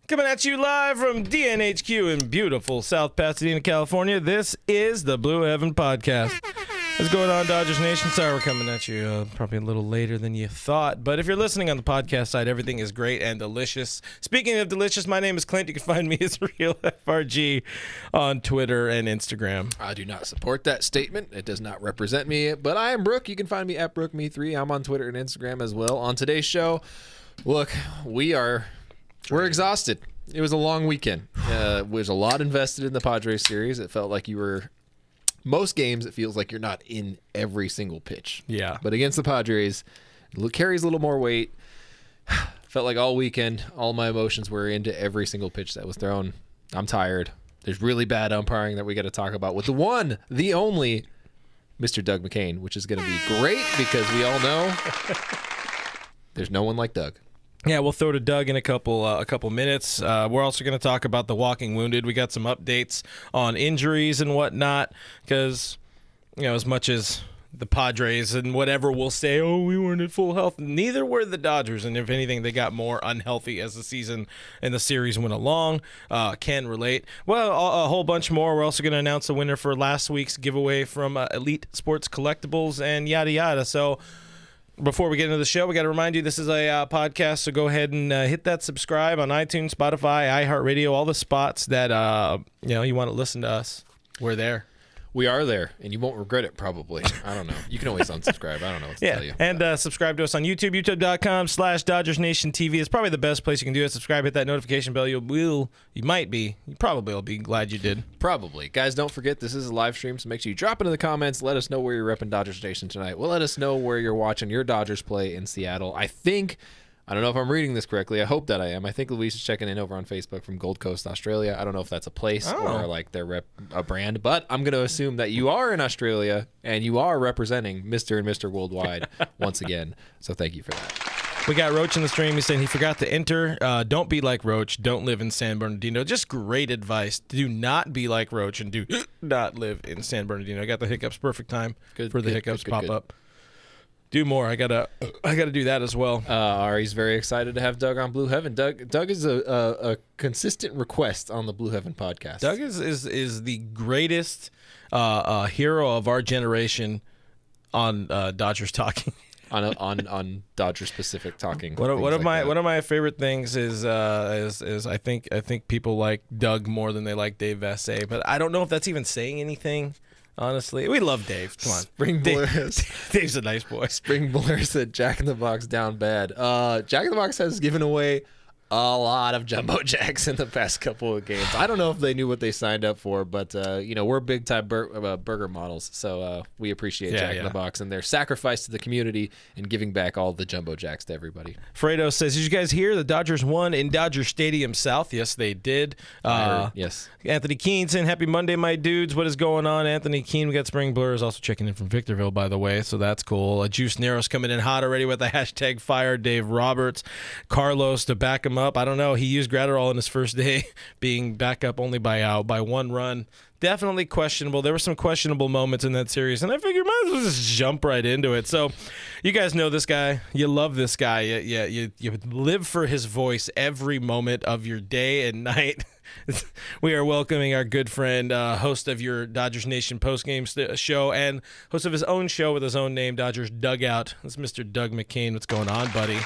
Coming at you live from DNHQ in beautiful South Pasadena, California. This is the Blue Heaven Podcast. What's going on, Dodgers Nation? Sorry we're coming at you probably a little later than you thought. But if you're listening on the podcast side, everything is great and delicious. Speaking of delicious, my name is Clint. You can find me as Real FRG on Twitter and Instagram. I do not support that statement. It does not represent me. But I am Brooke. You can find me at BrookeMe3. I'm on Twitter and Instagram as well. On today's show, look, we're exhausted. It was a long weekend. There's a lot invested in the Padres series. It felt like you were... Most games, it feels like you're not in every single pitch. Yeah. But against the Padres, it carries a little more weight. Felt like all weekend, all my emotions were into every single pitch that was thrown. I'm tired. There's really bad umpiring that we got to talk about with the one, the only, Mr. Doug McKain, which is going to be great because we all know there's no one like Doug. Yeah, we'll throw to Doug in a couple minutes. We're also going to talk about the walking wounded. We got some updates on injuries and whatnot because, as much as the Padres and whatever will say, oh, we weren't at full health, neither were the Dodgers. And if anything, they got more unhealthy as the season and the series went along. Can relate. Well, a whole bunch more. We're also going to announce the winner for last week's giveaway from Elite Sports Collectibles and yada, yada. So... Before we get into the show, we got to remind you this is a podcast, so go ahead and hit that subscribe on iTunes, Spotify, iHeartRadio, all the spots that you want to listen to us. We're there. We are there, and you won't regret it probably. I don't know. You can always unsubscribe. I don't know what to tell you. And subscribe to us on YouTube, youtube.com/DodgersNationTV. It's probably the best place you can do it. Subscribe, hit that notification bell. You probably will be glad you did. Probably. Guys, don't forget, this is a live stream, so make sure you drop into the comments. Let us know where you're repping Dodgers Nation tonight. Well, let us know where you're watching your Dodgers play in Seattle. I don't know if I'm reading this correctly. I hope that I am. I think Luis is checking in over on Facebook from Gold Coast, Australia. I don't know if that's a place or like their a brand, but I'm going to assume that you are in Australia and you are representing Mr. and Mr. Worldwide once again. So thank you for that. We got Roach in the stream. He's saying he forgot to enter. Don't be like Roach. Don't live in San Bernardino. Just great advice. Do not be like Roach and do not live in San Bernardino. I got the hiccups. Perfect time for the hiccups pop up. Do more. I gotta do that as well. Ari's very excited to have Doug on Blue Heaven. Doug is a consistent request on the Blue Heaven podcast. Doug is the greatest hero of our generation on Dodgers talking. on Dodger specific talking. One of my favorite things is I think people like Doug more than they like Dave Vassay, but I don't know if that's even saying anything. Honestly, we love Dave. Come on. Dave's a nice boy. Spring Blair said Jack in the Box down bad. Jack in the Box has given away a lot of jumbo jacks in the past couple of games. I don't know if they knew what they signed up for, but we're big time burger models, so we appreciate Jack in the Box and their sacrifice to the community and giving back all the jumbo jacks to everybody. Fredo says, did you guys hear the Dodgers won in Dodger Stadium South? Yes, they did. Yes. Anthony Keene saying, happy Monday, my dudes. What is going on? Anthony Keene, we got Spring Blur is also checking in from Victorville, by the way, so that's cool. Juice Nero's coming in hot already with the hashtag fire Dave Roberts. Carlos to back him up. I don't know. He used Gratterall in his first day, being back up only by one run. Definitely questionable. There were some questionable moments in that series, and I figured might as well just jump right into it. So, you guys know this guy. You love this guy. You live for his voice every moment of your day and night. We are welcoming our good friend, host of your Dodgers Nation postgame show, and host of his own show with his own name, Dodgers Dugout. That's Mr. Doug McKain. What's going on, buddy?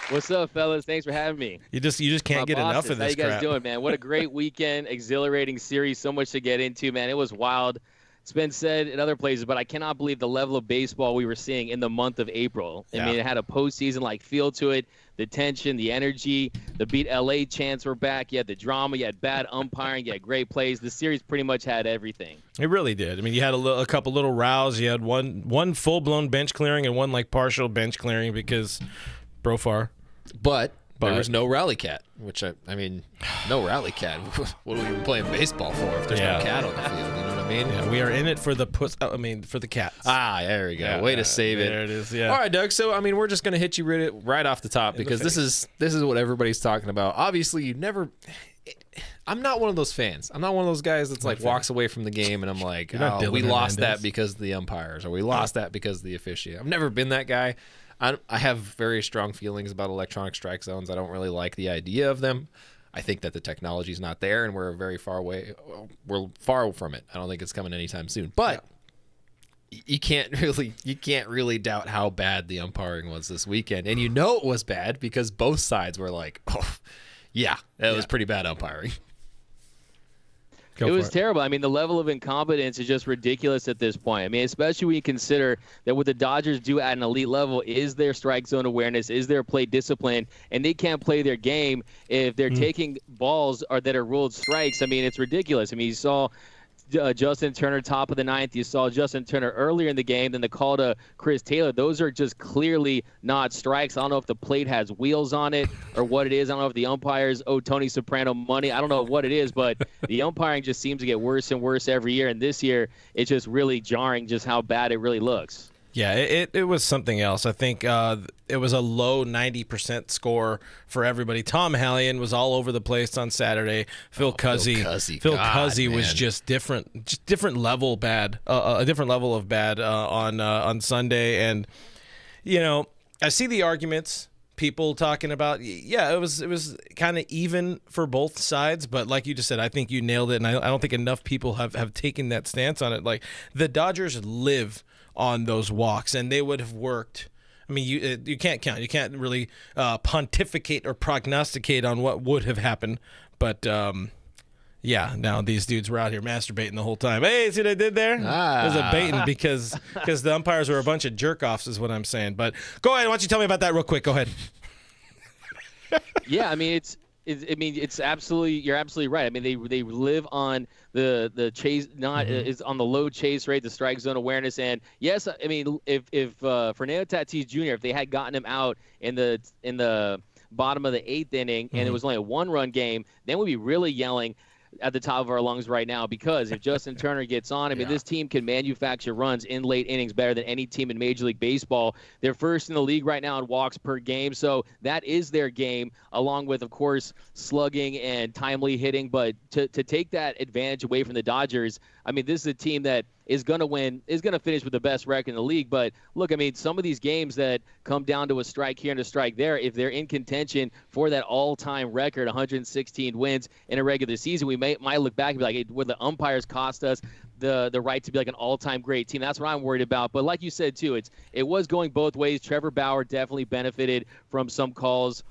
What's up, fellas? Thanks for having me. You just can't get enough of this crap. How you guys doing, man? What a great weekend, exhilarating series, so much to get into, man. It was wild. It's been said in other places, but I cannot believe the level of baseball we were seeing in the month of April. I mean, it had a postseason-like feel to it, the tension, the energy, the Beat LA chants were back. You had the drama, you had bad umpiring, you had great plays. The series pretty much had everything. It really did. I mean, you had a couple little rows. You had one full-blown bench clearing and one partial bench clearing because Profar. But there was no rally cat, which I mean, no rally cat. What are we even playing baseball for if there's no cat on the field? You know what I mean? Yeah, we are in it for the for the cats. There we go. Yeah, way to save it. There it is. Yeah. All right, Doug. So I mean, we're just gonna hit you right off the top because this is what everybody's talking about. Obviously, you never. I'm not one of those fans. I'm not one of those guys that's like walks away from the game and I'm like, we lost that because of the umpires or we lost that because of the officiating. I've never been that guy. I have very strong feelings about electronic strike zones. I don't really like the idea of them. I think that the technology is not there, and we're very far away. We're far from it. I don't think it's coming anytime soon. But you can't really doubt how bad the umpiring was this weekend, and it was bad because both sides were like, "Oh, yeah, that was pretty bad umpiring." It was terrible. I mean, the level of incompetence is just ridiculous at this point. I mean, especially when you consider that what the Dodgers do at an elite level is their strike zone awareness, is their play discipline, and they can't play their game if they're taking balls that are ruled strikes. I mean, it's ridiculous. I mean, you saw Justin Turner top of the ninth. You saw Justin Turner earlier in the game. Then the call to Chris Taylor. Those are just clearly not strikes. I don't know if the plate has wheels on it or what it is. I don't know if the umpires owe Tony Soprano money. I don't know what it is, but the umpiring just seems to get worse and worse every year. And this year, it's just really jarring just how bad it really looks. Yeah, it was something else. I think it was a low 90% score for everybody. Tom Hallion was all over the place on Saturday. Phil Cuzzy was just different level bad, a different level of bad on Sunday. And I see the arguments. People talking about, it was kind of even for both sides, but like you just said, I think you nailed it, and I don't think enough people have taken that stance on it. Like, the Dodgers live on those walks, and they would have worked. I mean, you can't count. You can't really pontificate or prognosticate on what would have happened, but now these dudes were out here masturbating the whole time. Hey, see what I did there? It was a baiting because the umpires were a bunch of jerk-offs is what I'm saying. But go ahead. Why don't you tell me about that real quick? Go ahead. Yeah, I mean, it's absolutely, you're absolutely right. I mean, they live on the chase, is on the low chase rate, the strike zone awareness. And yes, I mean, if Fernando Tatis Jr., if they had gotten him out in the bottom of the 8th inning and it was only a 1-run game, then we'd be really yelling at the top of our lungs right now, because if Justin Turner gets on, I mean, this team can manufacture runs in late innings better than any team in Major League Baseball. They're first in the league right now in walks per game, so that is their game, along with, of course, slugging and timely hitting. But to take that advantage away from the Dodgers, I mean, this is a team that is going to win, is going to finish with the best record in the league. But look, I mean, some of these games that come down to a strike here and a strike there, if they're in contention for that all-time record, 116 wins in a regular season, we might look back and be like, hey, would the umpires cost us the right to be like an all-time great team? That's what I'm worried about. But like you said, too, it was going both ways. Trevor Bauer definitely benefited from some calls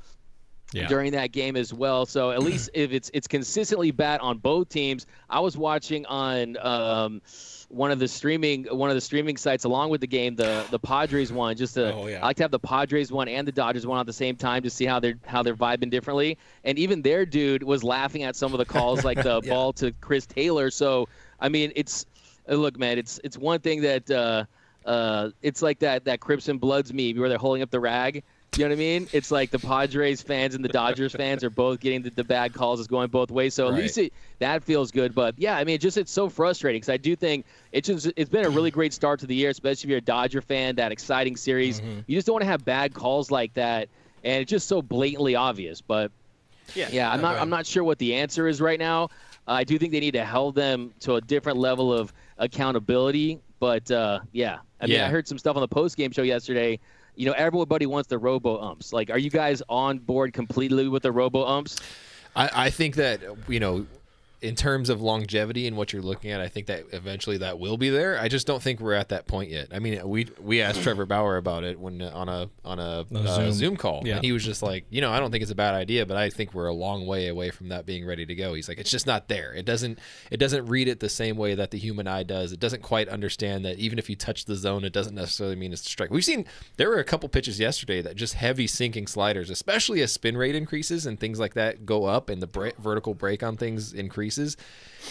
during that game as well. So at least if it's consistently bad on both teams. I was watching on one of the streaming sites along with the game, the Padres one. I like to have the Padres one and the Dodgers one at the same time to see how they're vibing differently. And even their dude was laughing at some of the calls, like the ball to Chris Taylor. So I mean, look, man, it's one thing that it's like that Crips and Bloods meme where they're holding up the rag. You know what I mean? It's like the Padres fans and the Dodgers fans are both getting the bad calls. It's going both ways. So at least that feels good. But, yeah, I mean, it's so frustrating because I do think it's been a really great start to the year, especially if you're a Dodger fan, that exciting series. You just don't want to have bad calls like that, and it's just so blatantly obvious. But, I'm not sure what the answer is right now. I do think they need to hold them to a different level of accountability. But, I heard some stuff on the post-game show yesterday. Everybody wants the robo-umps. Like, are you guys on board completely with the robo-umps? I think that, in terms of longevity and what you're looking at, I think that eventually that will be there. I just don't think we're at that point yet. I mean, we asked Trevor Bauer about it when on a Zoom call, and he was just like, I don't think it's a bad idea, but I think we're a long way away from that being ready to go. He's like, it's just not there. It doesn't read it the same way that the human eye does. It doesn't quite understand that even if you touch the zone, it doesn't necessarily mean it's a strike. There were a couple pitches yesterday that just heavy sinking sliders, especially as spin rate increases and things like that go up and the vertical break on things increases.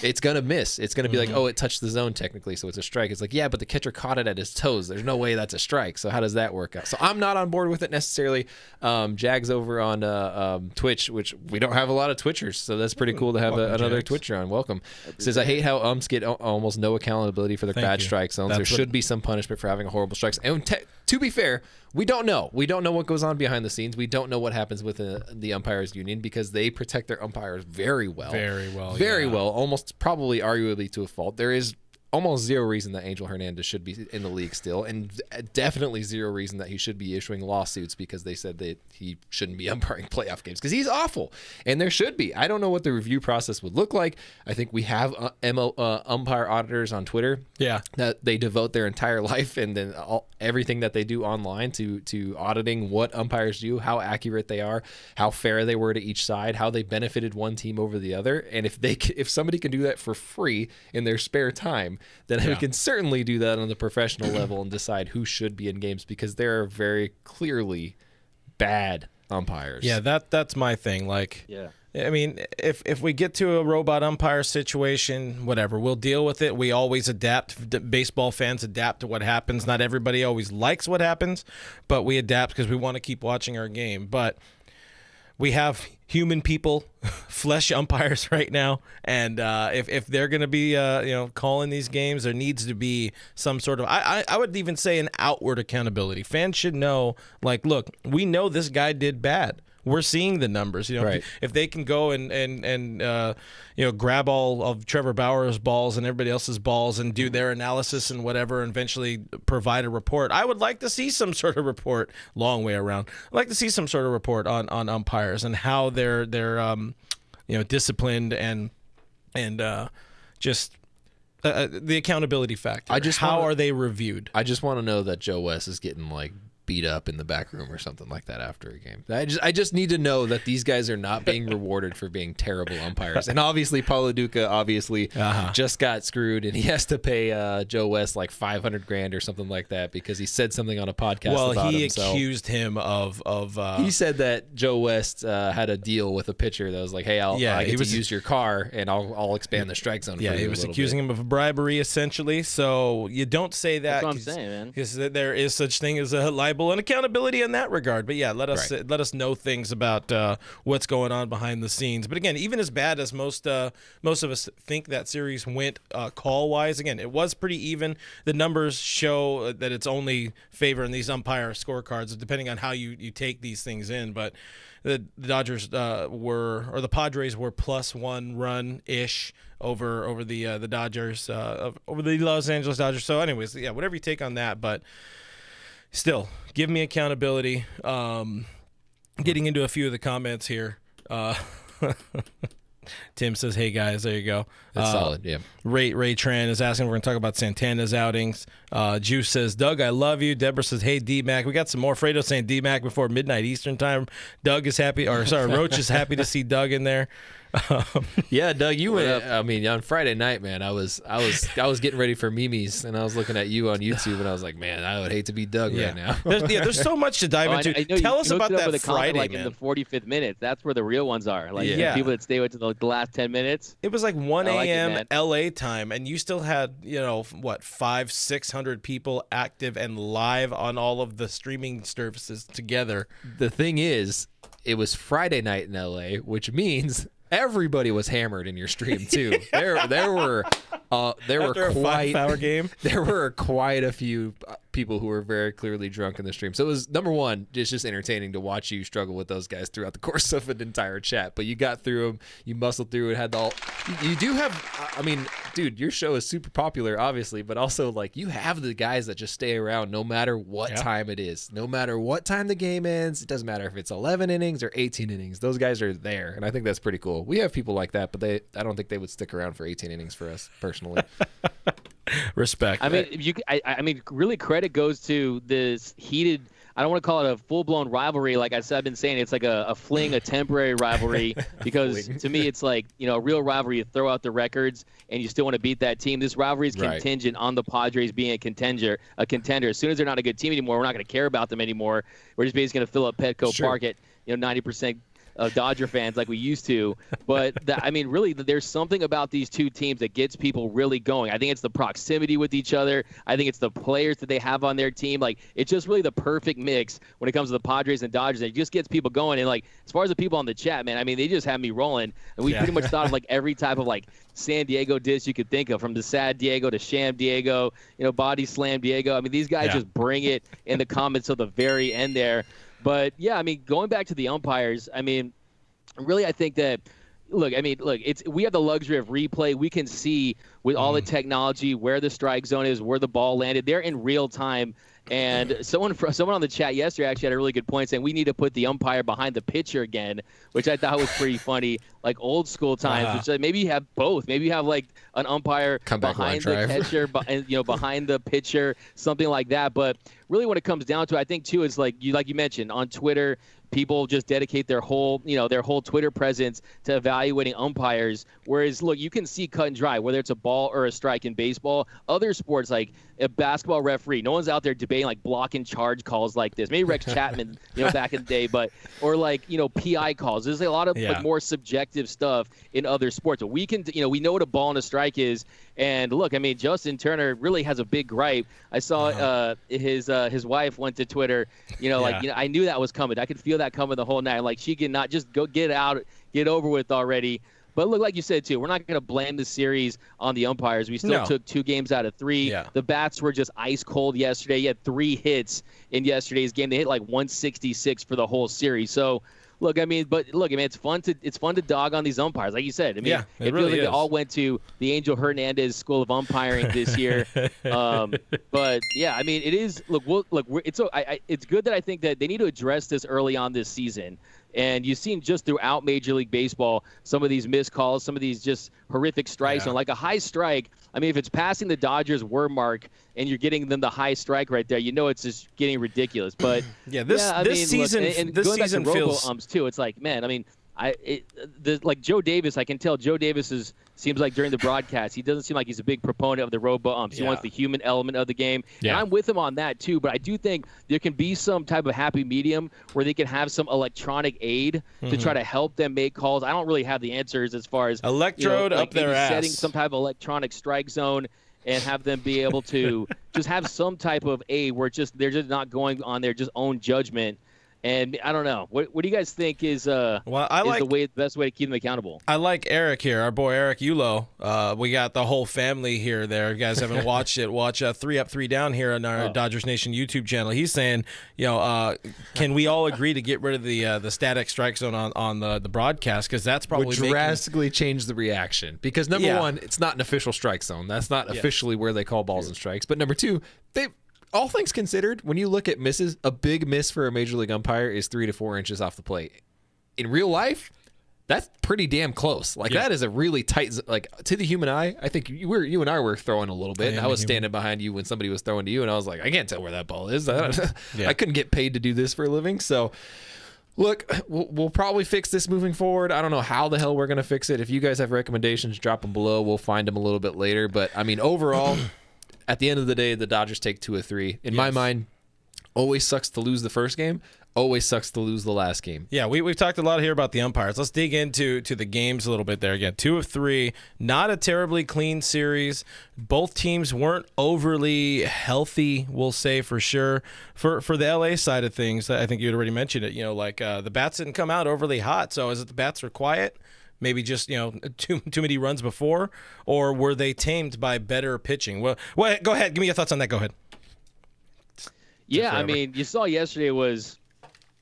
It's going to miss. It's going to be like, oh, it touched the zone technically, so it's a strike. It's like, yeah, but the catcher caught it at his toes. There's no way that's a strike. So how does that work out? So I'm not on board with it necessarily. Jags over on Twitch, which we don't have a lot of Twitchers, so that's pretty cool to have another Twitcher on. Welcome. Says, I hate how umps get almost no accountability for their bad strike zones. There should be some punishment for having horrible strikes. And to be fair, we don't know. We don't know what goes on behind the scenes. We don't know what happens with the umpires union because they protect their umpires very well. Very well. Almost probably arguably to a fault. There is almost zero reason that Angel Hernandez should be in the league still, and definitely zero reason that he should be issuing lawsuits because they said that he shouldn't be umpiring playoff games because he's awful, and there should be. I don't know what the review process would look like. I think we have umpire auditors on Twitter. Yeah, that they devote their entire life and then everything that they do online to auditing what umpires do, how accurate they are, how fair they were to each side, how they benefited one team over the other. And if somebody can do that for free in their spare time, then we can certainly do that on the professional level and decide who should be in games, because there are very clearly bad umpires. Yeah, that's my thing. Like, yeah. I mean, if we get to a robot umpire situation, whatever, we'll deal with it. We always adapt. Baseball fans adapt to what happens. Not everybody always likes what happens, but we adapt because we want to keep watching our game. But we have human people, flesh umpires right now, and if they're going to be calling these games, there needs to be some sort of I would even say an outward accountability. Fans should know, like, look, we know this guy did bad. We're seeing the numbers. Right. If they can go and grab all of Trevor Bauer's balls and everybody else's balls and do their analysis and whatever, and eventually provide a report, I would like to see some sort of report. Long way around. I'd like to see some sort of report on umpires and how they're disciplined and just the accountability factor. How are they reviewed? I just want to know that Joe West is getting like beat up in the back room or something like that after a game. I just need to know that these guys are not being rewarded for being terrible umpires. And obviously Paulo Duca just got screwed, and he has to pay Joe West like $500,000 or something like that because he said something on a podcast about him. He accused him of he said that Joe West had a deal with a pitcher that was like, hey, I get to use your car and I'll expand the strike zone for you. Yeah, he was accusing him of bribery essentially. So you don't say that. That's what I'm saying, man. Because there is such thing as a liability and accountability in that regard. But yeah, let us know things about what's going on behind the scenes. But again, even as bad as most of us think that series went call wise, again, it was pretty even. The numbers show that it's only favoring these umpire scorecards depending on how you take these things in. But the Dodgers the Padres were +1 run ish over the Dodgers, over the Los Angeles Dodgers. So anyways, yeah, whatever you take on that, but still, give me accountability. Getting into a few of the comments here. Tim says, hey, guys, there you go. That's solid, yeah. Ray Tran is asking if we're going to talk about Santana's outings. Juice says, Doug, I love you. Deborah says, hey, D-Mac. We got some more. Fredo saying D-Mac before midnight Eastern time. Roach is happy to see Doug in there. Yeah, Doug, you went. I mean, on Friday night, man, I was getting ready for Mimi's, and I was looking at you on YouTube, and I was like, man, I would hate to be Doug right now. There's so much to dive into. I know Tell us about that Friday, like man. in the 45th minute. That's where the real ones are. Like the people that stay to the last 10 minutes. It was like 1 a.m. LA time, and you still had 500-600 people active and live on all of the streaming services together. The thing is, it was Friday night in LA, which means everybody was hammered in your stream too. There were After a 5-hour game. There were quite a few people who were very clearly drunk in the stream. So it was, number one, it's just entertaining to watch you struggle with those guys throughout the course of an entire chat. But you got through them, you muscled through it, you do have, I mean, dude, your show is super popular, obviously, but also like you have the guys that just stay around no matter what time it is, no matter what time the game ends. It doesn't matter if it's 11 innings or 18 innings. Those guys are there, and I think that's pretty cool. We have people like that, but I don't think they would stick around for 18 innings for us personally. Respect. I mean, I mean, really, credit goes to this heated. I don't want to call it a full-blown rivalry. Like I've been saying, it's like a fling, a temporary rivalry. Because to me, it's like a real rivalry. You throw out the records, and you still want to beat that team. This rivalry is contingent on the Padres being a contender. As soon as they're not a good team anymore, we're not going to care about them anymore. We're just basically going to fill up Petco Park at 90%. Of Dodger fans like we used to. But I mean, really, there's something about these two teams that gets people really going. I think it's the proximity with each other. I think it's the players that they have on their team. Like, it's just really the perfect mix when it comes to the Padres and Dodgers. It just gets people going. And like, as far as the people on the chat, man, I mean, they just have me rolling. And we pretty much thought of like every type of like San Diego dish you could think of, from the Sad Diego to Sham Diego, Body Slam Diego. I mean, these guys just bring it in the comments till the very end there. But, yeah, I mean, going back to the umpires, I mean, really I think that we have the luxury of replay. We can see with all the technology where the strike zone is, where the ball landed. They're in real time. And someone on the chat yesterday actually had a really good point saying we need to put the umpire behind the pitcher again, which I thought was pretty funny, like old school times. Which maybe you have both. Maybe you have like an umpire behind the catcher, behind the pitcher, something like that. But really, when it comes down to it, I think too, it's like you mentioned on Twitter. People just dedicate their whole Twitter presence to evaluating umpires. Whereas, look, you can see cut and dry, whether it's a ball or a strike in baseball. Other sports, like a basketball referee, no one's out there debating like block and charge calls like this. Maybe Rex Chapman, back in the day, or PI calls. There's a lot of like more subjective stuff in other sports. But we can, we know what a ball and a strike is. And look, I mean, Justin Turner really has a big gripe. I saw his wife went to Twitter. I knew that was coming. I could feel that coming the whole night. Like she could not just go get over with already. But look, like you said too, we're not going to blame the series on the umpires. We still took 2 games out of 3. Yeah. The bats were just ice cold yesterday. You had 3 hits in yesterday's game. They hit like 166 for the whole series. So. Look, I mean, it's fun to dog on these umpires, like you said. I mean, it feels like they all went to the Angel Hernandez School of Umpiring this year. But yeah, I mean, it is. It's good that I think that they need to address this early on this season. And you've seen just throughout Major League Baseball some of these missed calls, some of these just horrific strikes. And like a high strike, I mean, if it's passing the Dodgers word mark and you're getting them the high strike right there, it's just getting ridiculous. But this season feels umps too. It's like, man, I mean, like Joe Davis, I can tell Joe Davis seems like during the broadcast, he doesn't seem like he's a big proponent of the robo umps. He wants the human element of the game. Yeah. And I'm with him on that too, but I do think there can be some type of happy medium where they can have some electronic aid to try to help them make calls. I don't really have the answers as far as electrode up their ass. Setting some type of electronic strike zone and have them be able to just have some type of aid where they're just not going on their just own judgment. And I don't know. What do you guys think is the best way to keep them accountable? I like Eric here, our boy Eric Ulo. We got the whole family here. There, you guys haven't watched it. Watch 3 Up 3 Down here on our Dodgers Nation YouTube channel. He's saying, can we all agree to get rid of the static strike zone on the broadcast, because that's probably would drastically change the reaction. Because number one, it's not an official strike zone. That's not officially where they call balls and strikes. But number 2, all things considered, when you look at misses, a big miss for a Major League umpire is 3 to 4 inches off the plate. In real life, that's pretty damn close. That is a really tight, to the human eye. I think you and I were throwing a little bit. I was standing behind you when somebody was throwing to you, and I was like, I can't tell where that ball is. I couldn't get paid to do this for a living. So, look, we'll probably fix this moving forward. I don't know how the hell we're going to fix it. If you guys have recommendations, drop them below. We'll find them a little bit later. But, I mean, overall... At the end of the day, the Dodgers take 2 of 3. In my mind, always sucks to lose the first game. Always sucks to lose the last game. Yeah, we've talked a lot here about the umpires. Let's dig into the games a little bit there. Again, 2 of 3. Not a terribly clean series. Both teams weren't overly healthy, we'll say for sure. For the LA side of things, I think you had already mentioned it. The bats didn't come out overly hot. So is it the bats were quiet? Maybe just too many runs before, or were they tamed by better pitching? Well, go ahead. Give me your thoughts on that. Go ahead. Yeah, I mean, you saw yesterday was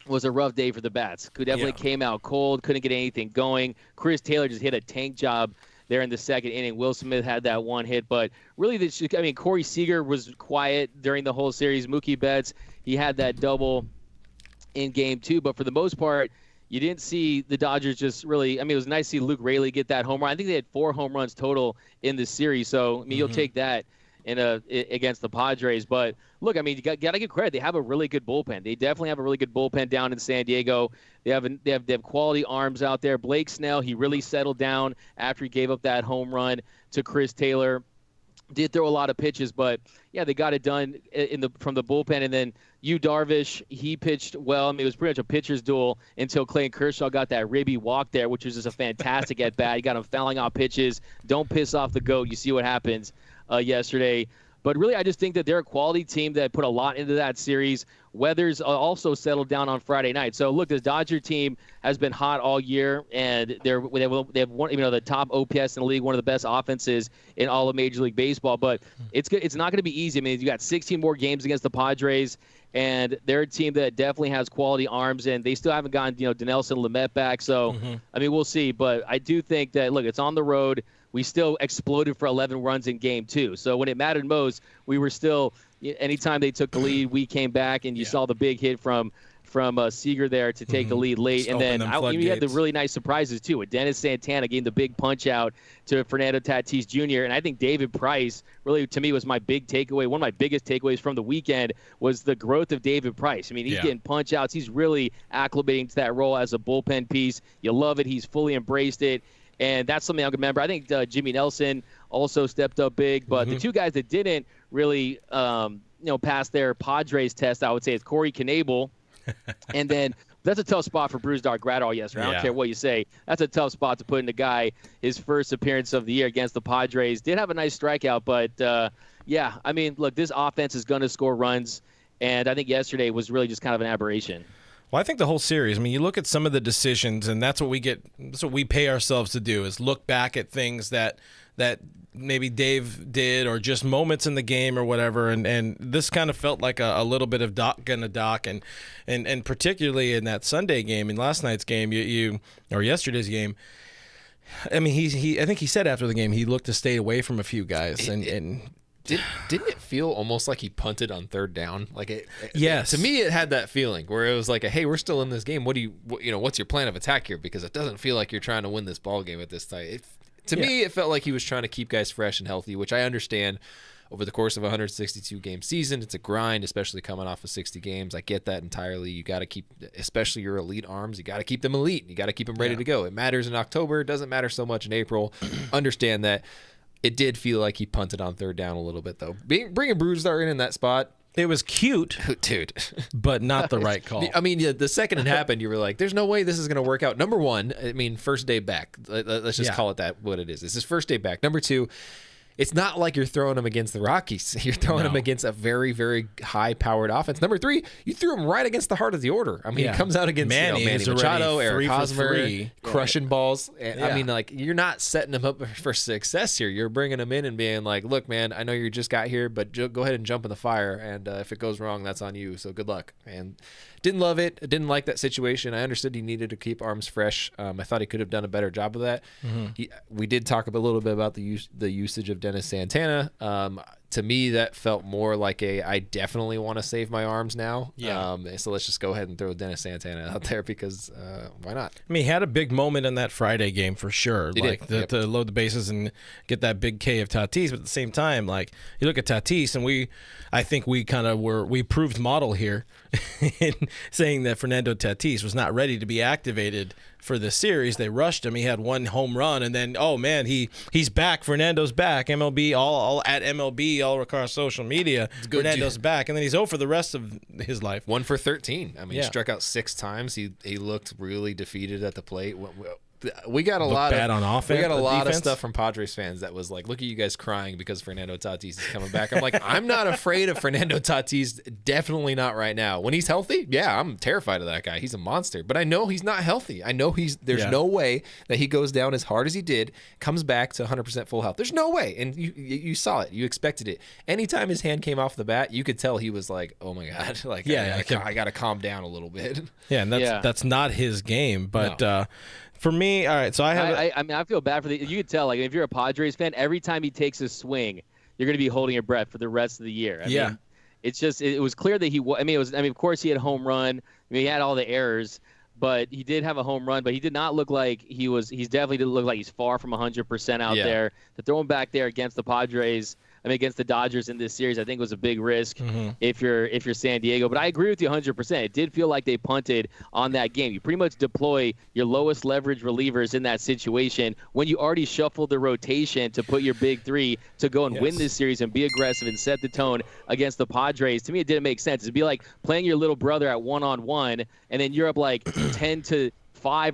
a rough day for the bats. Who definitely came out cold, couldn't get anything going. Chris Taylor just hit a tank job there in the second inning. Will Smith had that 1 hit, but really, Corey Seager was quiet during the whole series. Mookie Betts, he had that double in game 2, but for the most part, you didn't see the Dodgers just really – it was nice to see Luke Raley get that home run. I think they had 4 home runs total in this series. So, you'll take that against the Padres. But, look, you got to give credit. They have a really good bullpen. They definitely have a really good bullpen down in San Diego. They have quality arms out there. Blake Snell, he really settled down after he gave up that home run to Chris Taylor. Did throw a lot of pitches, but they got it done from the bullpen. And then Darvish, he pitched well. It was pretty much a pitcher's duel until Clayton Kershaw got that ribby walk there, which was just a fantastic at bat. He got him fouling out pitches. Don't piss off the GOAT. You see what happens yesterday. But really, I just think that they're a quality team that put a lot into that series. Weathers also settled down on Friday night. So, look, the Dodger team has been hot all year, and they have one, the top OPS in the league, one of the best offenses in all of Major League Baseball. But it's not going to be easy. You got 16 more games against the Padres, And they're a team that definitely has quality arms, and they still haven't gotten, Dinelson Lamet back. So, I mean, we'll see. But I do think that, look, it's on the road. We still exploded for 11 runs in game 2. So when it mattered most, we were still – anytime they took the lead, we came back, and you saw the big hit from Seager there to take the lead late. And then you had the really nice surprises, too, with Dennis Santana getting the big punch-out to Fernando Tatis Jr. And I think David Price really, to me, was my big takeaway. One of my biggest takeaways from the weekend was the growth of David Price. I mean, he's getting punch-outs. He's really acclimating to that role as a bullpen piece. You love it. He's fully embraced it. And that's something I can remember. I think Jimmy Nelson also stepped up big. But the two guys that didn't really pass their Padres test, I would say, is Corey Knebel. And then that's a tough spot for Brusdar Graterol yesterday. I don't care what you say. That's a tough spot to put in the guy, his first appearance of the year against the Padres. Did have a nice strikeout, but, I mean, look, this offense is going to score runs, and I think yesterday was really just kind of an aberration. Well, I think the whole series, I mean, you look at some of the decisions, and that's what we pay ourselves to do, is look back at things that maybe Dave did, or just moments in the game or whatever, and this kind of felt like a little bit of Doc gonna Doc, and particularly in that Sunday game, in last night's game, or yesterday's game. I mean, I think he said after the game he looked to stay away from a few guys, and didn't it feel almost like he punted on third down? Like yes. To me, it had that feeling where it was like, hey, we're still in this game. What's your plan of attack here? Because it doesn't feel like you're trying to win this ball game at this time. To me, it felt like he was trying to keep guys fresh and healthy, which I understand. Over the course of a 162-game season, it's a grind, especially coming off of 60 games. I get that entirely. You got to keep, especially your elite arms, you got to keep them elite. You got to keep them ready to go. It matters in October. It doesn't matter so much in April. Understand that. It did feel like he punted on third down a little bit, though. Bringing Brusdar in that spot. It was cute, dude, but not the right call. I mean, the second it happened, you were like, there's no way this is going to work out. Number one, I mean, first day back. Let's just call it that, what it is. It's his first day back. Number two, it's not like you're throwing him against the Rockies. You're throwing him against a very, very high-powered offense. Number three, you threw him right against the heart of the order. I mean, he comes out against Manny Machado, Eric Hosmer, crushing balls. I mean, like, you're not setting him up for success here. You're bringing him in and being like, look, man, I know you just got here, but go ahead and jump in the fire, and if it goes wrong, that's on you, so good luck. And didn't love it. Didn't like that situation. I understood he needed to keep arms fresh. I thought he could have done a better job of that. We did talk a little bit about the usage of Dennis Santana. To me, that felt more like I definitely want to save my arms now. So let's just go ahead and throw Dennis Santana out there because why not? I mean, he had a big moment in that Friday game for sure. To load the bases and get that big K of Tatis. But at the same time, like, you look at Tatis, and I think we proved model here in saying that Fernando Tatis was not ready to be activated for the series. They rushed him. He had one home run, and then, oh man, he's back. Fernando's back. MLB all at MLB all across social media. Fernando's back, and then he's 0 for the rest of his life. 1 for 13. I mean, he struck out 6 times. He looked really defeated at the plate. We got a lot on offense. We got a lot of stuff from Padres fans that was like, look at you guys crying because Fernando Tatis is coming back. I'm like, I'm not afraid of Fernando Tatis. Definitely not right now. When he's healthy, I'm terrified of that guy. He's a monster. But I know he's not healthy. I know there's no way that he goes down as hard as he did, comes back to 100% full health. There's no way. And you saw it. You expected it. Anytime his hand came off the bat, you could tell he was like, oh my God, like, I got to calm down a little bit. Yeah, and that's not his game. But for me, all right, so I mean, I feel bad for you could tell, like, if you're a Padres fan, every time he takes a swing, you're going to be holding your breath for the rest of the year. I mean, it's just, it was clear that of course he had a home run. I mean, he had all the errors, but he did have a home run, but he did not look like he definitely didn't look like he's far from 100% out there. To throw him back there against the Padres, against the Dodgers in this series, I think was a big risk if you're San Diego. But I agree with you 100%. It did feel like they punted on that game. You pretty much deploy your lowest leverage relievers in that situation when you already shuffled the rotation to put your big three to go and win this series and be aggressive and set the tone against the Padres. To me, it didn't make sense. It'd be like playing your little brother at 1-on-1, and then you're up like 10-5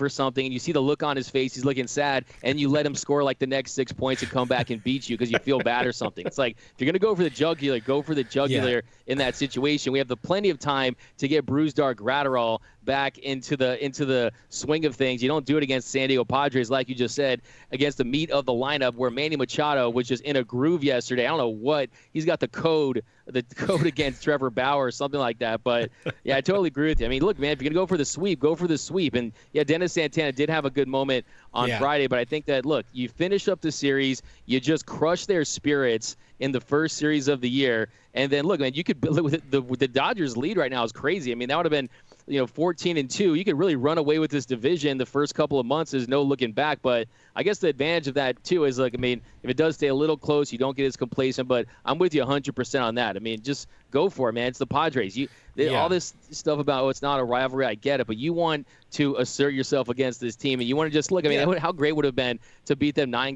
or something, and you see the look on his face, he's looking sad, and you let him score like the next 6 points and come back and beat you because you feel bad or something. It's like, if you're going to go for the jugular, go for the jugular in that situation. We have plenty of time to get Brusdar Graterol back into the swing of things. You don't do it against San Diego Padres, like you just said, against the meat of the lineup where Manny Machado was just in a groove yesterday. I don't know what. He's got the code the code against Trevor Bauer or something like that. But yeah, I totally agree with you. I mean, look, man, if you're gonna go for the sweep, go for the sweep. And yeah, Dennis Santana did have a good moment on Friday, but I think that, look, you finish up the series, you just crush their spirits in the first series of the year, and then look, man, you could with the Dodgers lead right now is crazy. I mean, that would have been 14-2. You could really run away with this division the first couple of months. There's no looking back. But I guess the advantage of that too is, like, I mean, if it does stay a little close, you don't get as complacent. But I'm with you 100% on that. I mean, just go for it, man. It's the Padres. All this stuff about it's not a rivalry, I get it, but you want to assert yourself against this team, and you want to just look. I mean, how great would it have been to beat them 9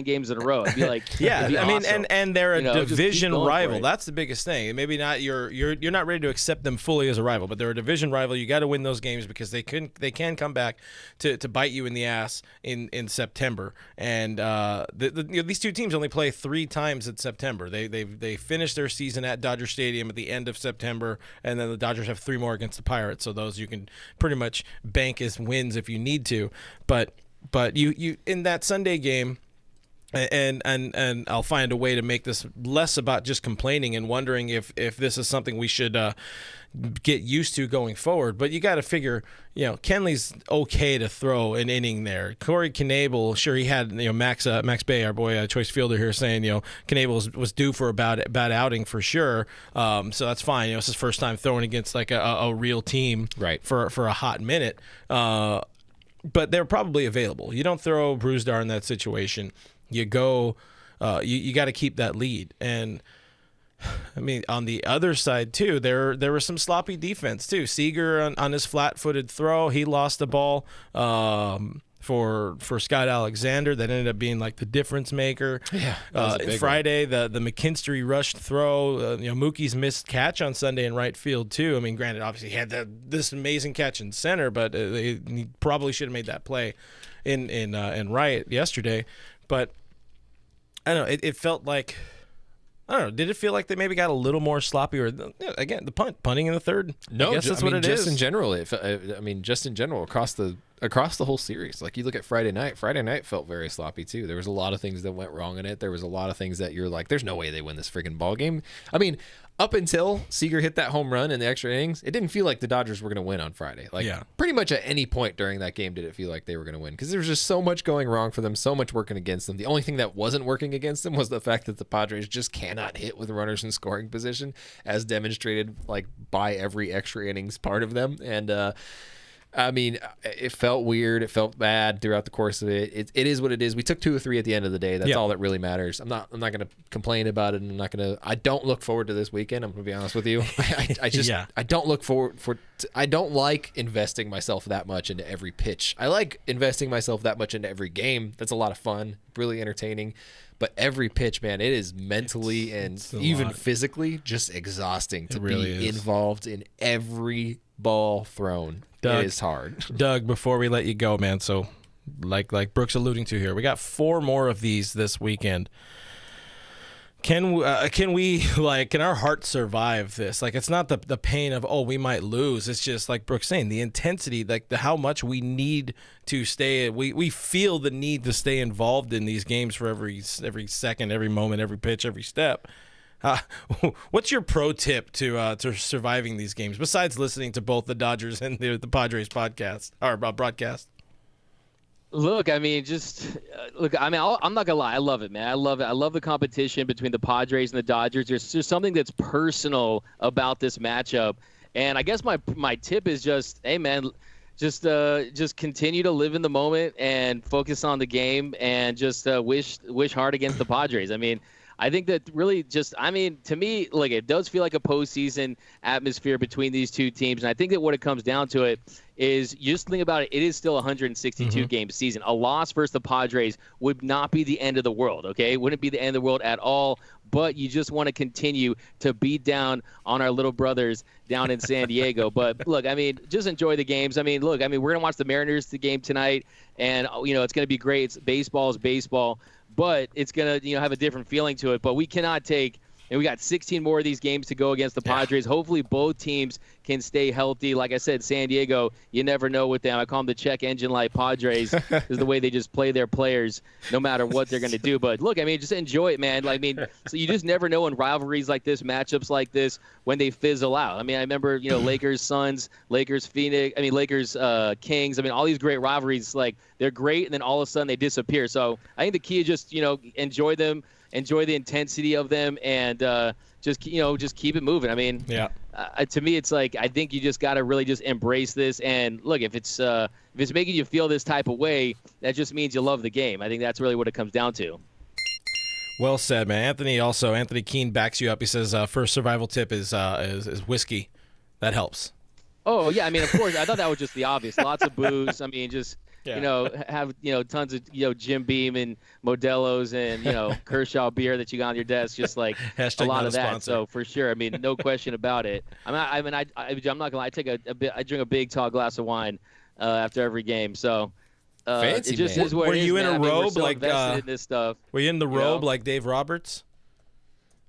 games in a row? It'd be like, I mean, awesome. and they're a division rival. That's the biggest thing. Maybe not you're not ready to accept them fully as a rival, but they're a division rival. You got to win those games because they can come back to bite you in the ass in September. And these two teams only play 3 times in September. They finish their season at Dodger Stadium at the end of September, and then the Dodgers have 3 more against the Pirates. So those you can pretty much bank as wins if you need to. But you in that Sunday game. And I'll find a way to make this less about just complaining and wondering if this is something we should get used to going forward. But you got to figure, Kenley's okay to throw an inning there. Corey Knebel, sure, he had Max Bay, our boy, choice fielder here, saying Knebel was due for a bad outing for sure. So that's fine. It's his first time throwing against like a real team, right, for a hot minute. But they're probably available. You don't throw Brusdar in that situation. You go, you got to keep that lead. And I mean, on the other side too, there was some sloppy defense too. Seager on his flat-footed throw, he lost the ball for Scott Alexander. That ended up being like the difference maker. Yeah. Friday, the McKinstry rushed throw, Mookie's missed catch on Sunday in right field too. I mean, granted, obviously he had this amazing catch in center, but he probably should have made that play in right yesterday. But I don't know. It felt like, I don't know. Did it feel like they maybe got a little more sloppy, or again the punting in the third? No, I guess that's what it is. In general, just in general across the whole series. Like, you look at Friday night. Friday night felt very sloppy too. There was a lot of things that went wrong in it. There was a lot of things that you're like, there's no way they win this friggin' ball game. I mean, up until Seager hit that home run in the extra innings, it didn't feel like the Dodgers were going to win on Friday. Like, pretty much at any point during that game did it feel like they were going to win, because there was just so much going wrong for them, so much working against them. The only thing that wasn't working against them was the fact that the Padres just cannot hit with runners in scoring position, as demonstrated like by every extra innings part of them. And I mean, it felt weird. It felt bad throughout the course of it. It is what it is. We took 2 or 3 at the end of the day. That's all that really matters. I'm not going to complain about it. I don't look forward to this weekend. I'm going to be honest with you. I don't look forward I don't like investing myself that much into every pitch. I like investing myself that much into every game. That's a lot of fun, really entertaining. But every pitch, man, it is mentally and even physically just exhausting to be involved in every ball thrown. Doug, it is hard. Doug, before we let you go, man, so like Brooks alluding to here, we got 4 more of these this weekend. Can our heart survive this? Like, it's not the pain of, we might lose. It's just like Brooks saying, the intensity, like how much we need to stay. We feel the need to stay involved in these games for every second, every moment, every pitch, every step. What's your pro tip to surviving these games, besides listening to both the Dodgers and the Padres podcast or broadcast? Look, I mean, I'm not gonna lie. I love it, man. I love it. I love the competition between the Padres and the Dodgers. There's just something that's personal about this matchup. And I guess my tip is just, hey, man, just continue to live in the moment and focus on the game, and just wish hard against the Padres. I mean, I think that really to me, like, it does feel like a postseason atmosphere between these two teams. And I think that what it comes down to it is, you just think about it, it is still a 162-game season. A loss versus the Padres would not be the end of the world, okay? It wouldn't be the end of the world at all, but you just want to continue to beat down on our little brothers down in San Diego. But, look, I mean, just enjoy the games. I mean, look, we're going to watch the Mariners game tonight, and, it's going to be great. Baseball is baseball. But it's going to have a different feeling to it. But we cannot take And we got 16 more of these games to go against the Padres. Hopefully both teams can stay healthy. Like I said, San Diego, you never know with them. I call them the check engine light Padres is the way they just play their players no matter what they're going to do. But look, I mean, just enjoy it, man. Like, I mean, so you just never know in rivalries like this, matchups like this, when they fizzle out. I mean, I remember, Lakers Suns, Lakers Phoenix, Lakers Kings. I mean, all these great rivalries, like, they're great, and then all of a sudden they disappear. So I think the key is just, enjoy them, enjoy the intensity of them, and just keep it moving. I mean, to me, it's like, I think you just got to really just embrace this. And look, if it's making you feel this type of way, that just means you love the game. I think that's really what it comes down to. Well said, man. Anthony Keene backs you up. He says first survival tip is whiskey. That helps. Oh yeah, I mean, of course. I thought that was just the obvious. Lots of booze. I mean, just have tons of Jim Beam and Modelo's and Kershaw beer that you got on your desk. Just like a lot of that. Sponsor. So for sure, I mean, no question about it. I'm not gonna lie. I drink a big tall glass of wine after every game. So. Fancy, it just man. is what were it is, you in man. a robe I mean, we're so like invested in this stuff? Were you in the robe like Dave Roberts?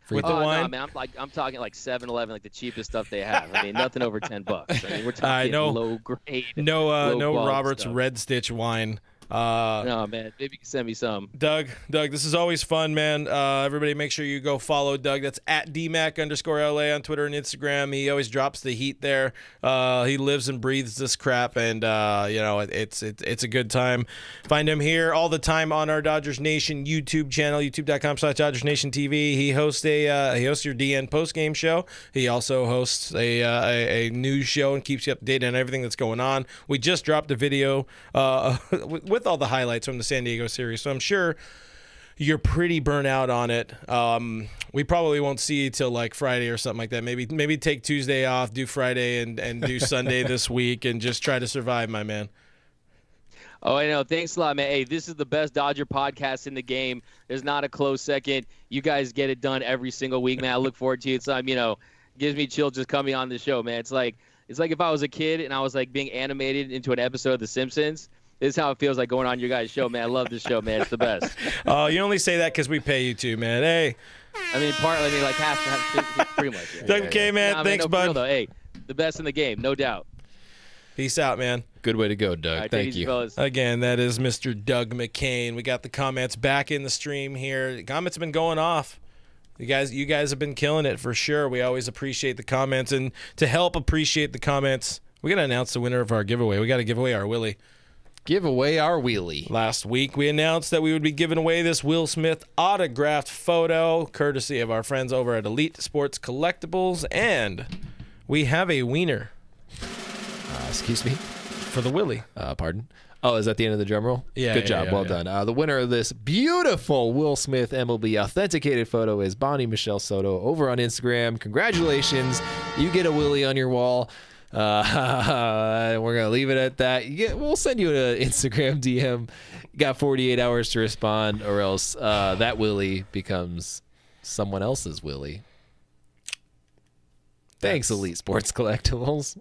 With the wine? No, man, I'm talking like 7-Eleven, like the cheapest stuff they have. I mean, nothing over $10. I mean, we're talking low grade. No Roberts stuff. Red Stitch wine. No, man. Maybe you can send me some. Doug, this is always fun, man. Everybody make sure you go follow Doug. That's at DMac_LA on Twitter and Instagram. He always drops the heat there. He lives and breathes this crap, and it's a good time. Find him here all the time on our Dodgers Nation YouTube channel, youtube.com/Dodgers Nation TV. He hosts your DN post-game show. He also hosts a news show and keeps you up to date on everything that's going on. We just dropped a video with all the highlights from the San Diego series, so I'm sure you're pretty burnt out on it. We probably won't see you till like Friday or something like that. Maybe take Tuesday off, do Friday and do Sunday this week, and just try to survive, my man. Oh, I know. Thanks a lot, man. Hey, this is the best Dodger podcast in the game. There's not a close second. You guys get it done every single week, man. I look forward to it. So gives me chill just coming on the show, man. It's like if I was a kid and I was like being animated into an episode of The Simpsons. This is how it feels like going on your guys' show, man. I love this show, man. It's the best. Oh, you only say that because we pay you to, man. Hey. I mean, partly, like half pretty much. Yeah. Doug McKain, man. Thanks, bud. Real, though. Hey, the best in the game, no doubt. Peace out, man. Good way to go, Doug. Right, thank you. Fellas. Again, that is Mr. Doug McKain. We got the comments back in the stream here. The comments have been going off. You guys have been killing it for sure. We always appreciate the comments. And to help appreciate the comments, we got to announce the winner of our giveaway. We got to give away our Willie. Give away our wheelie. Last week, we announced that we would be giving away this Will Smith autographed photo, courtesy of our friends over at Elite Sports Collectibles, and we have a wiener. Excuse me? For the Willie. Pardon? Oh, is that the end of the drum roll? Yeah. Good job. Well done. The winner of this beautiful Will Smith MLB authenticated photo is Bonnie Michelle Soto over on Instagram. Congratulations. You get a Willie on your wall. We're going to leave it at that. We'll send you an Instagram DM. You got 48 hours to respond, or else that Willie becomes someone else's Willie. Thanks, Elite Sports Collectibles.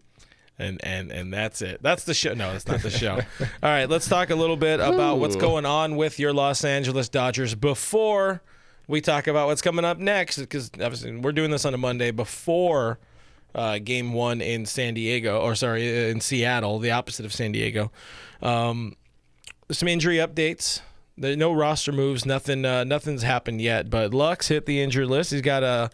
And that's it. That's the show. No, that's not the show. All right, let's talk a little bit about what's going on with your Los Angeles Dodgers before we talk about what's coming up next, because obviously we're doing this on a Monday before Game 1 in in Seattle, the opposite of San Diego. Some injury updates. There's no roster moves. Nothing's happened yet. But Lux hit the injured list. He's got a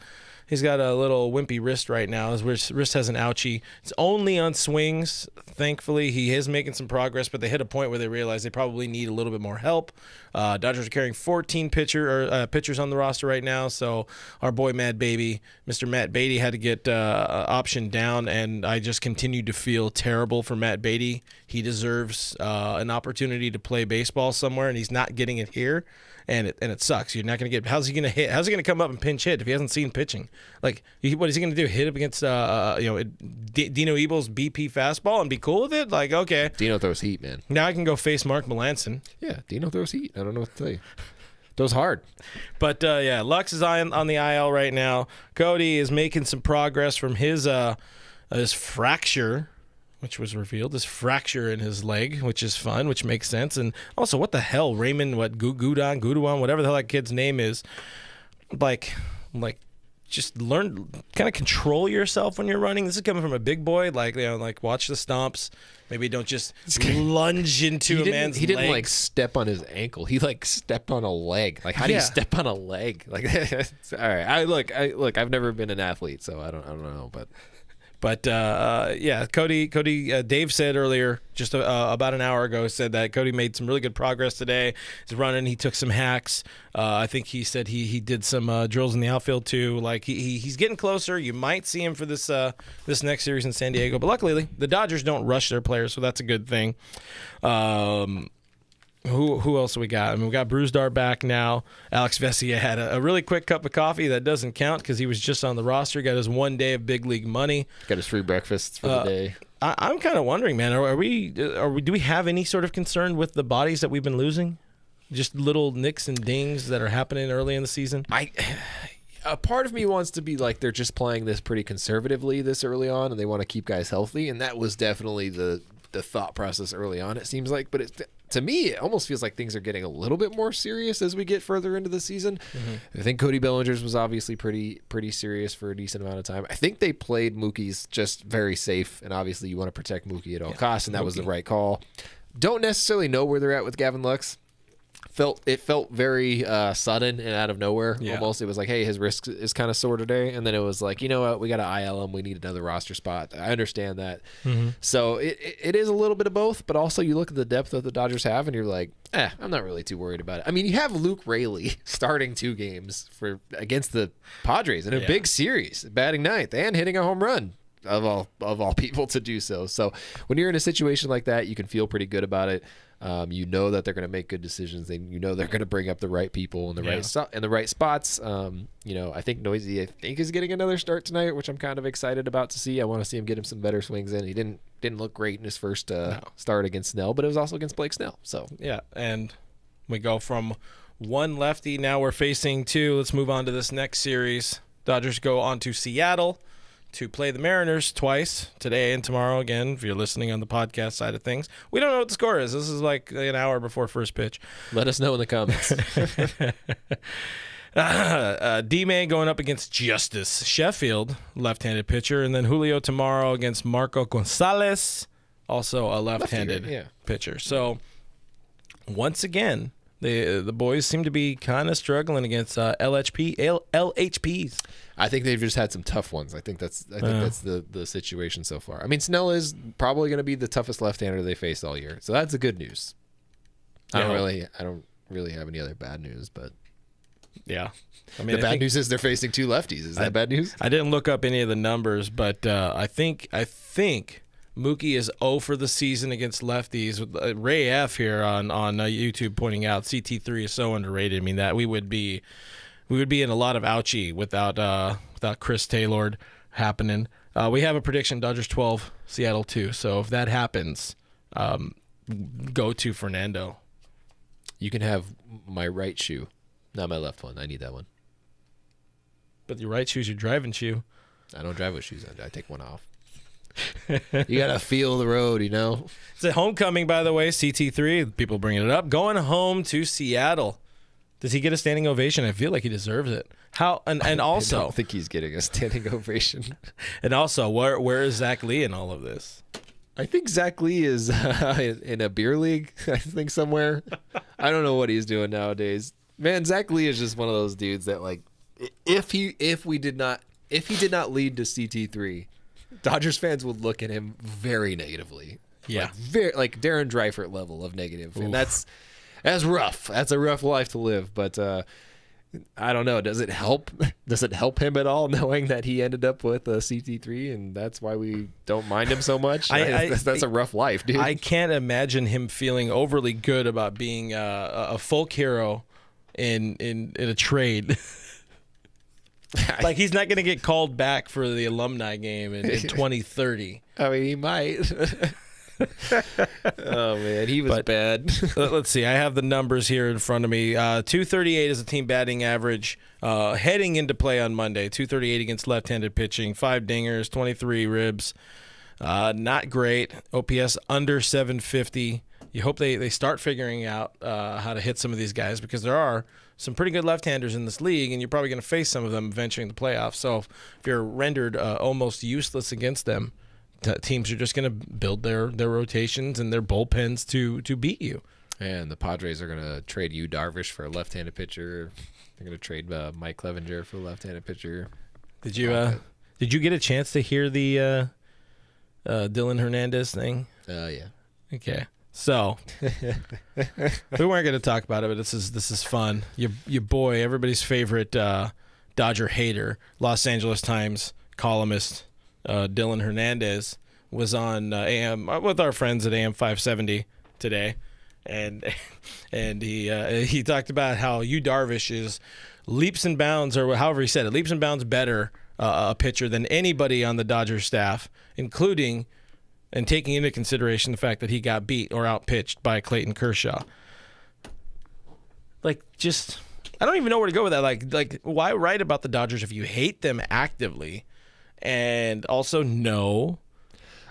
little wimpy wrist right now. His wrist has an ouchie. It's only on swings. Thankfully, he is making some progress, but they hit a point where they realize they probably need a little bit more help. Dodgers are carrying 14 pitchers on the roster right now, so our boy Mr. Matt Beatty, had to get optioned down, and I just continued to feel terrible for Matt Beatty. He deserves an opportunity to play baseball somewhere, and he's not getting it here. And it sucks. You're not going to get. How's he going to hit? How's he going to come up and pinch hit if he hasn't seen pitching? Like, what is he going to do? Hit up against Dino Ebel's BP fastball and be cool with it? Like, okay. Dino throws heat, man. Now I can go face Mark Melanson. Yeah, Dino throws heat. I don't know what to tell you. Throws hard. But Lux is on the IL right now. Cody is making some progress from his fracture, which was revealed, this fracture in his leg, which is fun, which makes sense. And also, what the hell, Raymond, Guduan, whatever the hell that kid's name is, like just learn, kind of control yourself when you're running. This is coming from a big boy. Like, like watch the stomps. Maybe don't just lunge into a man's He didn't legs. like step on his ankle. He like stepped on a leg. Like, how do you step on a leg? Like, all right. I've never been an athlete, so I don't know, but. But Cody, Dave said earlier, just about an hour ago, said that Cody made some really good progress today. He's running. He took some hacks. I think he said he did some drills in the outfield too. Like he's getting closer. You might see him for this next series in San Diego. But luckily, the Dodgers don't rush their players, so that's a good thing. Who else we got? I mean, we got Bruzdar back now. Alex Vesia had a really quick cup of coffee. That doesn't count because he was just on the roster. Got his 1 day of big league money. Got his free breakfasts for the day. I'm kind of wondering, man. Do we have any sort of concern with the bodies that we've been losing? Just little nicks and dings that are happening early in the season. A part of me wants to be like they're just playing this pretty conservatively this early on, and they want to keep guys healthy, and that was definitely the thought process early on. It seems like, but to me, it almost feels like things are getting a little bit more serious as we get further into the season. Mm-hmm. I think Cody Bellinger's was obviously pretty serious for a decent amount of time. I think they played Mookie's just very safe, and obviously you want to protect Mookie at all costs, and that was the right call. Don't necessarily know where they're at with Gavin Lux. It felt very sudden and out of nowhere. Yeah. Almost, it was like, hey, his wrist is kind of sore today, and then it was like, you know what, we got to IL him. We need another roster spot. I understand that. Mm-hmm. So it is a little bit of both, but also you look at the depth that the Dodgers have, and you're like, I'm not really too worried about it. I mean, you have Luke Raley starting 2 games against the Padres in a big series, batting 9th and hitting a home run. Of all people to do so. So when you're in a situation like that, you can feel pretty good about it. You know that they're going to make good decisions. You know they're going to bring up the right people in the right spots. I think Noisy is getting another start tonight, which I'm kind of excited about to see. I want to see him get him some better swings in. He didn't look great in his first start against Snell, but it was also against Blake Snell. So yeah, and we go from 1 lefty. Now we're facing 2. Let's move on to this next series. Dodgers go on to Seattle to play the Mariners twice, today and tomorrow again, if you're listening on the podcast side of things. We don't know what the score is. This is like an hour before first pitch. Let us know in the comments. D-Man going up against Justice Sheffield, left-handed pitcher, and then Julio tomorrow against Marco Gonzalez, also a left-handed pitcher. So, once again, the boys seem to be kind of struggling against LHPs. I think they've just had some tough ones. I think that's the situation so far. I mean, Snell is probably going to be the toughest left-hander they face all year, so that's the good news. I don't really have any other bad news, but yeah, I mean, the bad news is they're facing 2 lefties. Is that bad news? I didn't look up any of the numbers, but I think Mookie is 0 for the season against lefties. With Ray F here on YouTube pointing out CT3 is so underrated. I mean, that we would be in a lot of ouchie without Chris Taylor happening. We have a prediction: Dodgers 12, Seattle 2. So if that happens, go to Fernando. You can have my right shoe, not my left one. I need that one. But your right shoe's your driving shoe. I don't drive with shoes. I take one off. You gotta feel the road, you know. It's a homecoming, by the way. CT3. People bringing it up. Going home to Seattle. Does he get a standing ovation? I feel like he deserves it. How and also, I don't think he's getting a standing ovation. And also, where is Zach Lee in all of this? I think Zach Lee is in a beer league. I think somewhere. I don't know what he's doing nowadays. Man, Zach Lee is just one of those dudes that, like, if he did not lead to CT3, Dodgers fans would look at him very negatively. Yeah, like Darren Dreifert level of negative, and that's rough. That's a rough life to live. But I don't know. Does it help? Does it help him at all knowing that he ended up with a CT3, and that's why we don't mind him so much? That's a rough life, dude. I can't imagine him feeling overly good about being a folk hero in a trade. Like, he's not going to get called back for the alumni game in 2030. I mean, he might. Oh, man, he was bad. Let's see. I have the numbers here in front of me. 238 is the team batting average heading into play on Monday. 238 against left-handed pitching. 5 dingers, 23 ribs. Not great. OPS under 750. you hope they start figuring out how to hit some of these guys, because there are some pretty good left-handers in this league, and you're probably going to face some of them eventually in the playoffs. So if you're rendered almost useless against them, teams are just going to build their rotations and their bullpens to beat you. And the Padres are going to trade Yu Darvish for a left-handed pitcher. They're going to trade Mike Clevenger for a left-handed pitcher. Did you get a chance to hear the Dylan Hernandez thing? Yeah. Okay. So we weren't going to talk about it, but this is fun. Your boy, everybody's favorite Dodger hater, Los Angeles Times columnist Dylan Hernandez was on AM with our friends at AM 570 today, and he talked about how Yu Darvish is leaps and bounds, or however he said it, leaps and bounds better a pitcher than anybody on the Dodgers staff, including and taking into consideration the fact that he got beat or outpitched by Clayton Kershaw. Like, just, I don't even know where to go with that. Like, why write about the Dodgers if you hate them actively? And also, no.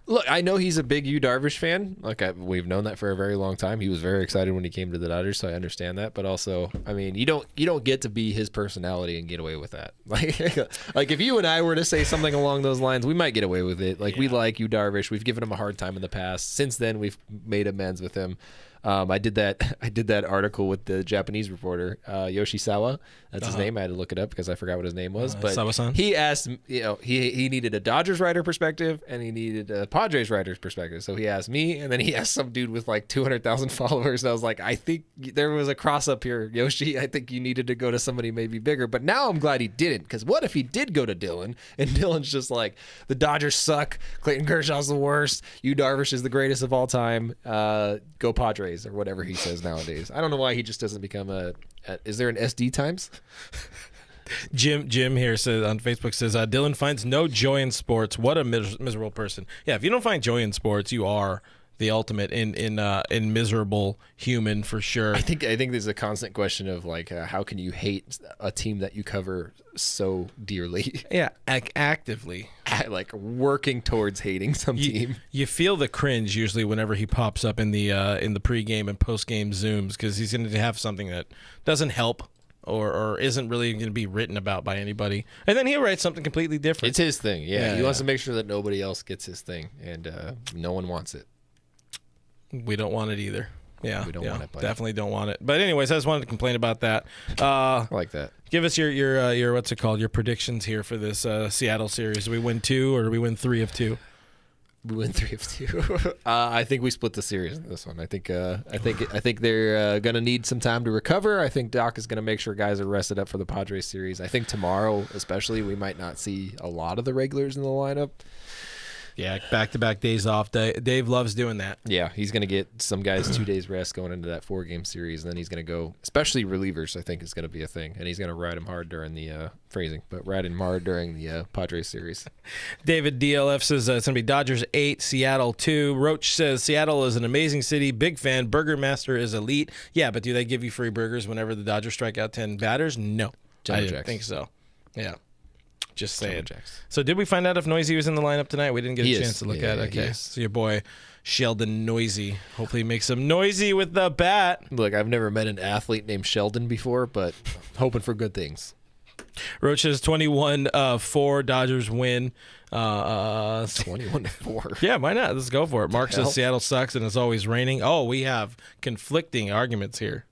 Look, I know he's a big Yu Darvish fan. We've known that for a very long time. He was very excited when he came to the Dodgers, so I understand that. But also, I mean, you don't get to be his personality and get away with that. Like if you and I were to say something along those lines, we might get away with it. We like Yu Darvish. We've given him a hard time in the past. Since then, we've made amends with him. I did that article with the Japanese reporter Yoshisawa. That's his name. I had to look it up because I forgot what his name was. But Sawa-san? he asked, he needed a Dodgers writer perspective and he needed a Padres writer's perspective. So he asked me, and then he asked some dude with like 200,000 followers. And I was like, I think there was a cross up here, Yoshi. I think you needed to go to somebody maybe bigger. But now I'm glad he didn't, because what if he did go to Dylan and Dylan's just like, the Dodgers suck, Clayton Kershaw's the worst, Yu Darvish is the greatest of all time, go Padres, or whatever he says nowadays. I don't know why he just doesn't become is there an SD Times? Jim here says on Facebook says Dylan finds no joy in sports. What a miserable person. Yeah, if you don't find joy in sports, you are the ultimate in miserable human for sure. I think there's a constant question of like how can you hate a team that you cover so dearly? Yeah, actively. Like working towards hating some team. You feel the cringe usually whenever he pops up in the pregame and postgame Zooms, because he's going to have something that doesn't help or isn't really going to be written about by anybody, and then he'll write something completely different. It's his thing. Yeah, he wants to make sure that nobody else gets his thing, and no one wants it. We don't want it either. Yeah, we don't want it. Buddy. Definitely don't want it. But anyways, I just wanted to complain about that. I like that. Give us your what's it called? Your predictions here for this Seattle series. Do we win 2 or do we win 3 of 2? We win 3 of 2. I think we split the series in this one. I think they're gonna need some time to recover. I think Doc is gonna make sure guys are rested up for the Padres series. I think tomorrow, especially, we might not see a lot of the regulars in the lineup. Yeah, back-to-back days off. Dave loves doing that. Yeah, he's going to get some guys 2 days rest going into that 4-game series, and then he's going to go, especially relievers, I think is going to be a thing, and he's going to ride him hard during the ride him hard during the Padres series. David DLF says it's going to be Dodgers 8, Seattle 2. Roach says Seattle is an amazing city, big fan. Burger Master is elite. Yeah, but do they give you free burgers whenever the Dodgers strike out 10 batters? No, I didn't think so. Yeah. Just saying. So did we find out if Noisy was in the lineup tonight? We didn't get a chance to look at it. Okay. So your boy Sheldon Noisy. Hopefully he makes some noisy with the bat. Look, I've never met an athlete named Sheldon before, but hoping for good things. Roach says 21-4 Dodgers win. 21-4. Yeah, why not? Let's go for it. Mark says Seattle sucks and it's always raining. Oh, we have conflicting arguments here.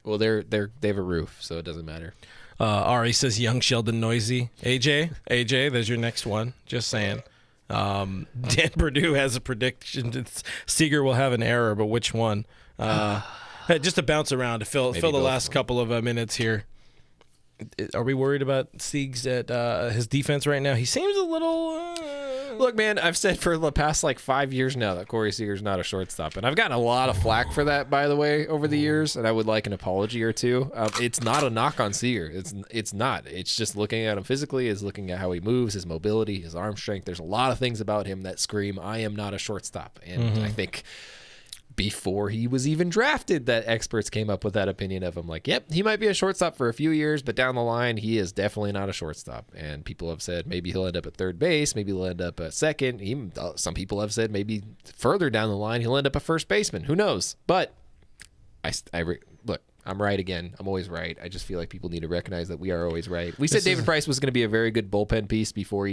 Well, they have a roof, so it doesn't matter. Ari says young Sheldon Noisy. AJ, there's your next one. Just saying. Dan Perdue has a prediction. Seager will have an error, but which one? Just to bounce around to fill the last couple of minutes here. Are we worried about Siegs at his defense right now? He seems a little... Look, man, I've said for the past 5 years now that Corey Seager's not a shortstop, and I've gotten a lot of flack for that, by the way, over the years, and I would like an apology or two. It's not a knock on Seager. It's not. It's just looking at him physically, is looking at how he moves, his mobility, his arm strength. There's a lot of things about him that scream, I am not a shortstop, and I think before he was even drafted that experts came up with that opinion of him. Like, yep, he might be a shortstop for a few years, but down the line, he is definitely not a shortstop. And people have said maybe he'll end up at third base, maybe he'll end up at second. Even some people have said maybe further down the line, he'll end up a first baseman. Who knows? But look, I'm right again. I'm always right. I just feel like people need to recognize that we are always right. We said David Price was going to be a very good bullpen piece before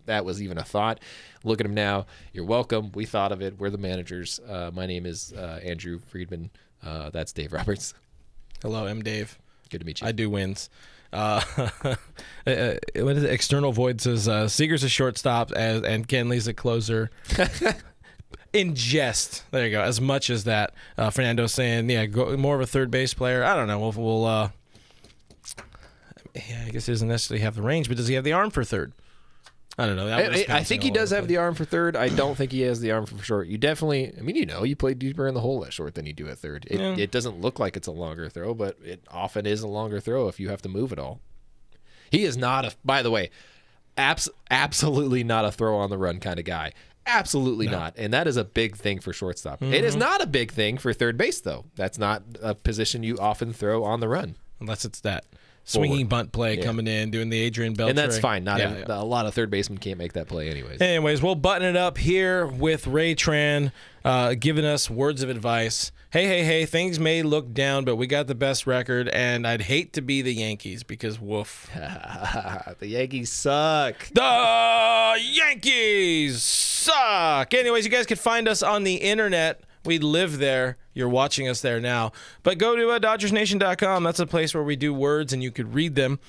that was even a thought. Look at him now. You're welcome. We thought of it. We're the managers. My name is Andrew Friedman. That's Dave Roberts. Hello, I'm Dave. Good to meet you. I do wins. What is it? External Void says Seager's a shortstop and Kenley's a closer. In jest, there you go. As much as that, Fernando's saying, go more of a third base player. I don't know. We'll I guess he doesn't necessarily have the range, but does he have the arm for third? I don't know. I think he does have the arm for third. I don't think he has the arm for short. You definitely, you play deeper in the hole at short than you do at third. It doesn't look like it's a longer throw, but it often is a longer throw if you have to move it all. He is not by the way, absolutely not a throw on the run kind of guy. Absolutely not. And that is a big thing for shortstop. Mm-hmm. It is not a big thing for third base, though. That's not a position you often throw on the run. Unless it's that swinging bunt play coming in, doing the Adrian Beltre. And that's fine. A lot of third basemen can't make that play anyways. Anyways, we'll button it up here with Ray Tran giving us words of advice. Hey, things may look down, but we got the best record, and I'd hate to be the Yankees because woof. The Yankees suck. The Yankees suck. Anyways, you guys can find us on the internet. We live there. You're watching us there now. But go to DodgersNation.com. That's a place where we do words, and you could read them.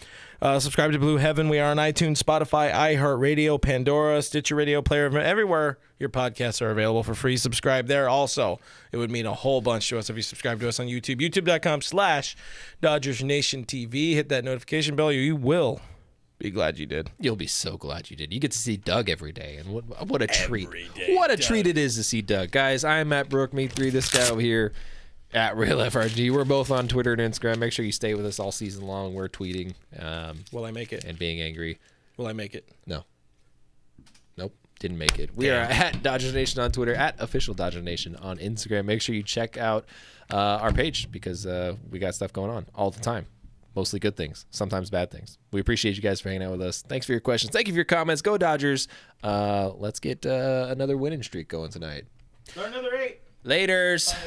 Subscribe to Blue Heaven. We are on iTunes, Spotify, iHeartRadio, Pandora, Stitcher Radio Player, everywhere your podcasts are available for free. Subscribe there also. It would mean a whole bunch to us if you subscribe to us on YouTube. YouTube.com/DodgersNationTV. Hit that notification bell. You will be glad you did. You'll be so glad you did. You get to see Doug every day, and what a treat. What a treat it is to see Doug. Guys, I'm Matt Brook. Meet 3, this guy over here. At RealFRG. We're both on Twitter and Instagram. Make sure you stay with us all season long. We're tweeting. Will I make it? And being angry. Will I make it? No. Nope. Didn't make it. We are at Dodgers Nation on Twitter, at Official Dodger Nation on Instagram. Make sure you check out our page because we got stuff going on all the time. Mostly good things, sometimes bad things. We appreciate you guys for hanging out with us. Thanks for your questions. Thank you for your comments. Go Dodgers. Let's get another winning streak going tonight. Start another 8. Laters. Bye.